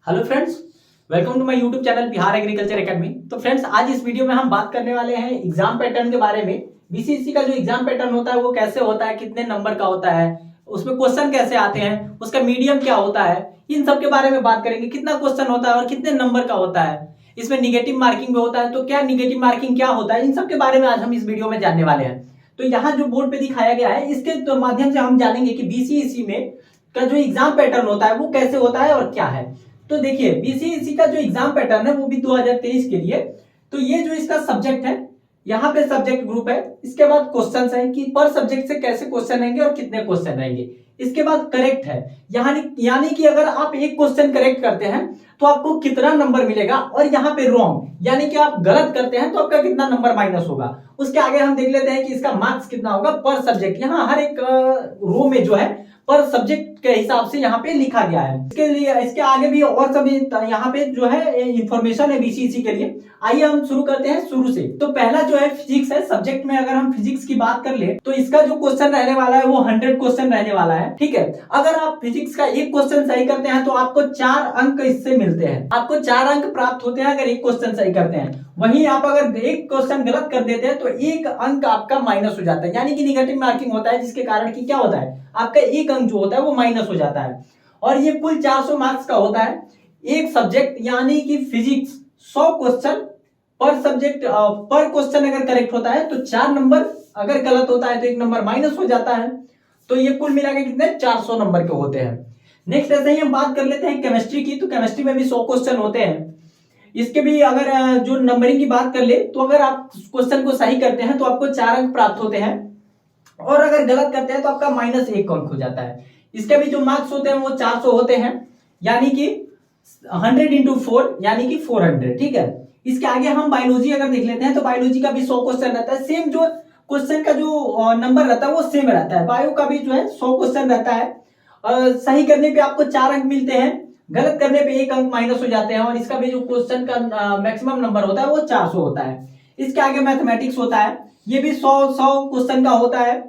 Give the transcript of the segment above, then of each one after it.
Hello friends, welcome to my YouTube channel Bihar agriculture academy. तो friends, आज इस video में हम बात करने वाले हैं एग्जाम पैटर्न के बारे में। बीसीएससी का जो एग्जाम पैटर्न होता है वो कैसे होता है, कितने नंबर का होता है, उसमें क्वेश्चन कैसे आते हैं, उसका मीडियम क्या होता है, इन सब के बारे में बात करेंगे। कितना क्वेश्चन होता है और कितने नंबर का होता है, इसमें निगेटिव मार्किंग भी होता है तो क्या निगेटिव मार्किंग क्या होता है, इन सब के बारे में आज हम इस वीडियो में जानने वाले हैं। तो यहाँ जो बोर्ड पे दिखाया गया है इसके माध्यम से हम जानेंगे कि बीसीएससी में का जो एग्जाम पैटर्न होता है वो कैसे होता है और क्या है। तो देखिए, बीसीएससी का जो एग्जाम पैटर्न है वो भी 2023 के लिए, तो ये जो इसका सब्जेक्ट है, यहाँ पे सब्जेक्ट ग्रुप है। इसके बाद क्वेश्चंस है कि पर सब्जेक्ट से कैसे क्वेश्चन रहेंगे और कितने क्वेश्चन रहेंगे। इसके बाद करेक्ट है, यानी कि अगर आप एक क्वेश्चन करेक्ट करते हैं तो आपको कितना नंबर मिलेगा, और यहाँ पे रॉन्ग यानी कि आप गलत करते हैं तो आपका कितना नंबर माइनस होगा। उसके आगे हम देख लेते हैं कि इसका मार्क्स कितना होगा पर सब्जेक्ट। यहाँ हर एक रो में जो है पर सब्जेक्ट के हिसाब से यहाँ पे लिखा गया है। इसके लिए इसके आगे भी और सभी यहाँ पे जो है इंफॉर्मेशन है बीसीएससी के लिए। आइए हम शुरू करते हैं शुरू से। तो पहला जो है फिजिक्स है। सब्जेक्ट में अगर हम फिजिक्स की बात कर ले तो इसका जो क्वेश्चन रहने वाला है वो 100 क्वेश्चन रहने वाला है। ठीक है, अगर आप फिजिक्स का एक क्वेश्चन सही करते हैं तो आपको 4 अंक इससे मिलते हैं। आपको 4 अंक प्राप्त होते हैं अगर एक क्वेश्चन सही करते हैं। वहीं आप अगर एक क्वेश्चन गलत कर देते हैं तो 1 अंक आपका माइनस हो जाता है, यानी कि निगेटिव मार्किंग होता है, जिसके कारण की क्या होता है, आपका 1 अंक जो होता है वो माइनस हो जाता है। और ये कुल 400 मार्क्स का होता है एक सब्जेक्ट, यानी कि फिजिक्स 100 क्वेश्चन पर सब्जेक्ट। पर क्वेश्चन अगर करेक्ट होता है तो 4 नंबर, अगर गलत होता है तो 1 नंबर माइनस हो जाता है। तो ये कुल मिला के कितने 400 नंबर के होते हैं। नेक्स्ट ऐसे ही हम बात कर लेते हैं केमिस्ट्री की। तो केमिस्ट्री में भी 100 क्वेश्चन होते हैं। इसके भी अगर जो नंबरिंग की बात कर ले तो अगर आप क्वेश्चन को सही करते हैं तो आपको 4 अंक प्राप्त होते हैं, और अगर गलत करते हैं तो आपका -1 अंक हो जाता है। इसके भी जो मार्क्स होते हैं वो 400 होते हैं, यानी कि 100 into 4 यानी कि 400। ठीक है, इसके आगे हम बायोलॉजी अगर देख लेते हैं तो बायोलॉजी का भी 100 क्वेश्चन रहता है। सेम जो क्वेश्चन का जो नंबर रहता है वो सेम रहता है। बायो का भी जो है 100 क्वेश्चन रहता है। सही करने पे आपको 4 अंक मिलते हैं, गलत करने पे 1 अंक माइनस हो जाते हैं। और इसका भी जो क्वेश्चन का मैक्सिमम नंबर होता है वो 400 होता है। इसके आगे मैथमेटिक्स होता है, ये भी 100 क्वेश्चन का होता है।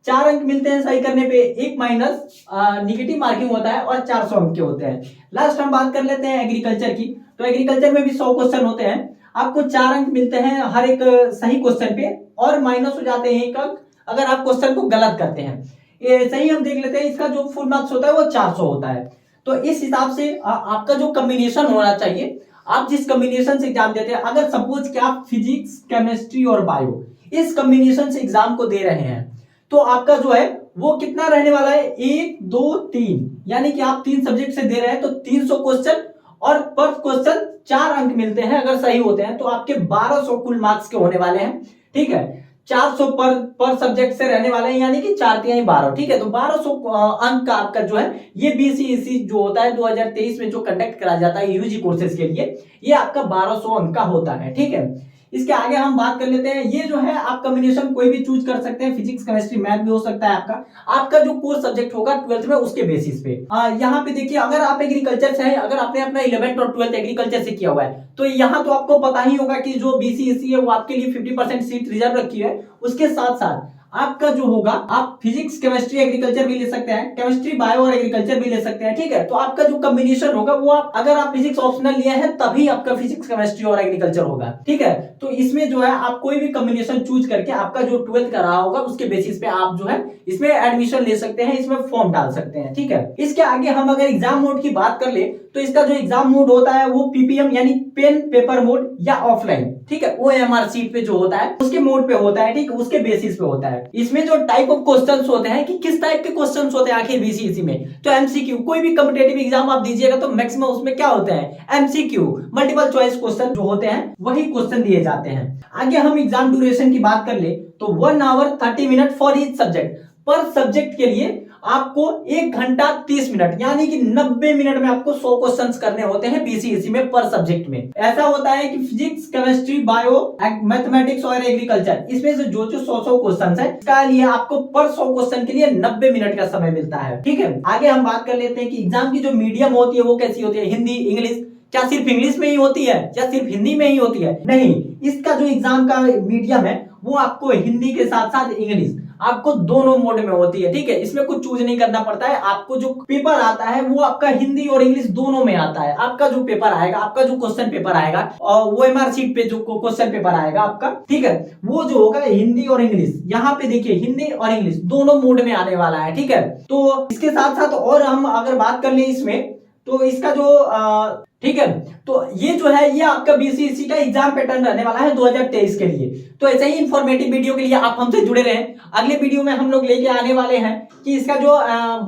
4 अंक मिलते हैं सही करने पे, 1 माइनस निगेटिव मार्किंग होता है, और 400 अंक के होते हैं। लास्ट हम बात कर लेते हैं एग्रीकल्चर की। तो एग्रीकल्चर में भी 100 क्वेश्चन होते हैं। आपको 4 अंक मिलते हैं हर एक सही क्वेश्चन पे, और माइनस हो जाते हैं 1 अंक अगर आप क्वेश्चन को गलत करते हैं। ये सही हम देख लेते हैं, इसका जो फुल मार्क्स होता है वो 400 होता है। तो इस हिसाब से आपका जो कॉम्बिनेशन होना चाहिए, आप जिस कॉम्बिनेशन से एग्जाम देते हैं, अगर सपोज कि आप फिजिक्स, केमिस्ट्री और बायो इस कॉम्बिनेशन से एग्जाम को दे रहे हैं तो आपका जो है वो कितना रहने वाला है, 1 2 3, यानी कि आप 3 सब्जेक्ट से दे रहे हैं तो 300 क्वेश्चन, और पर क्वेश्चन 4 अंक मिलते हैं अगर सही होते हैं तो आपके 1200 कुल मार्क्स के होने वाले हैं। ठीक है, 400 पर सब्जेक्ट से रहने वाले हैं, यानी कि 4 3 12। ठीक है, तो 1200 अंक का आपका जो है ये बीसीएससी जो होता है 2023 में जो कंडक्ट करा जाता है यूजी कोर्सेज के लिए, ये आपका 1200 अंक का होता है। ठीक है, इसके आगे हम बात कर लेते हैं। ये जो है आप कॉम्बिनेशन कोई भी चूज कर सकते हैं, फिजिक्स केमिस्ट्री मैथ भी हो सकता है। आपका जो कोर सब्जेक्ट होगा 12th में उसके बेसिस पे। यहाँ पे देखिए, अगर आप एग्रीकल्चर से हैं, अगर आपने अपना 11th और 12th एग्रीकल्चर से किया हुआ है तो यहाँ तो आपको पता ही होगा कि जो बीसीएससी है वो आपके लिए 50% सीट रिजर्व रखी है। उसके साथ साथ आपका जो होगा, आप फिजिक्स केमिस्ट्री एग्रीकल्चर भी ले सकते हैं, केमिस्ट्री बायो और एग्रीकल्चर भी ले सकते हैं। ठीक है, तो आपका जो कॉम्बिनेशन होगा वो अगर आप फिजिक्स ऑप्शनल लिए हैं तभी आपका फिजिक्स केमिस्ट्री और एग्रीकल्चर होगा। ठीक है, तो इसमें जो है आप कोई भी कॉम्बिनेशन चूज करके आपका जो 12th का रहा होगा उसके बेसिस पे आप जो है इसमें एडमिशन ले सकते हैं, इसमें फॉर्म डाल सकते हैं। ठीक है, इसके आगे हम अगर एग्जाम मोड की बात कर ले तो इसका जो एग्जाम मोड होता है वो पीपीएम यानी पेन पेपर मोड या ऑफलाइन। ठीक है, ओएमआर सीट पे जो होता है उसके मोड पे होता है। ठीक है, उसके बेसिस पे होता है। इसमें जो टाइप ऑफ क्वेश्चंस होते हैं कि किस टाइप के क्वेश्चंस होते हैं आखिर बीसीएससी में, तो एमसीक्यू। कोई भी कॉम्पिटिटिव एग्जाम आप दीजिएगा तो मैक्सिमम उसमें क्या होते हैं, एमसीक्यू मल्टीपल चॉइस क्वेश्चन जो होते हैं वही क्वेश्चन दिए जाते हैं। आगे हम एग्जाम ड्यूरेशन की बात कर ले तो 1 hour 30 minutes for each subject. पर सब्जेक्ट के लिए आपको 1 घंटा 30 मिनट यानी कि 90 मिनट में आपको 100 क्वेश्चंस करने होते हैं बीसीएससी में पर सब्जेक्ट में। ऐसा होता है कि फिजिक्स केमिस्ट्री बायो मैथमेटिक्स और एग्रीकल्चर इसमें से जो 100 क्वेश्चंस है इसका लिए आपको पर 100 क्वेश्चन के लिए 90 मिनट का समय मिलता है। ठीक है, आगे हम बात कर लेते हैं कि एग्जाम की जो मीडियम होती है वो कैसी होती है, हिंदी इंग्लिश। क्या सिर्फ इंग्लिश में ही होती है या सिर्फ हिंदी में ही होती है? नहीं, इसका जो एग्जाम का मीडियम है वो आपको हिंदी के साथ साथ इंग्लिश आपको दोनों मोड में होती है। ठीक है, इसमें कुछ चूज नहीं करना पड़ता है। आपको जो पेपर आता है वो आपका हिंदी और इंग्लिश दोनों में आता है। आपका जो पेपर आएगा, आपका जो क्वेश्चन पेपर आएगा और वो एमआर शीट पे जो क्वेश्चन पेपर आएगा आपका, ठीक है, वो जो होगा हिंदी और इंग्लिश। यहाँ पे देखिए हिंदी और इंग्लिश दोनों मोड में आने वाला है। ठीक है, तो इसके साथ साथ और हम अगर बात कर ले इसमें, तो इसका जो ठीक है, तो ये जो है ये आपका बीसीएससी का एग्जाम पैटर्न रहने वाला है 2023 के लिए। तो ऐसे ही इंफॉर्मेटिव वीडियो के लिए आप हमसे जुड़े रहें। अगले वीडियो में हम लोग लेके आने वाले हैं कि इसका जो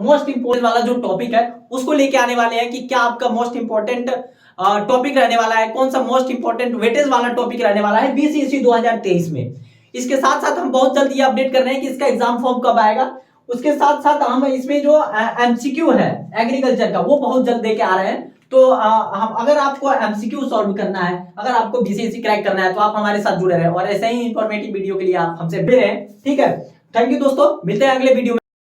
मोस्ट इंपोर्टेंट वाला जो टॉपिक है उसको लेके आने वाले हैं कि क्या आपका मोस्ट इंपोर्टेंट टॉपिक रहने वाला है, कौन सा मोस्ट इंपोर्टेंट वेटेज वाला टॉपिक रहने वाला है बीसीएससी 2023 में। इसके साथ साथ हम बहुत जल्द ये अपडेट कर रहे हैं कि इसका एग्जाम फॉर्म कब आएगा। उसके साथ साथ हम इसमें जो एमसीक्यू है एग्रीकल्चर का वो बहुत जल्द लेके आ रहे हैं। तो हम अगर आपको एमसीक्यू सॉल्व करना है, अगर आपको बीसीएससी क्रैक करना है, तो आप हमारे साथ जुड़े रहें और ऐसे ही इंफॉर्मेटिव वीडियो के लिए आप हमसे जुड़े रहें। ठीक है, थैंक यू दोस्तों, मिलते हैं अगले वीडियो में।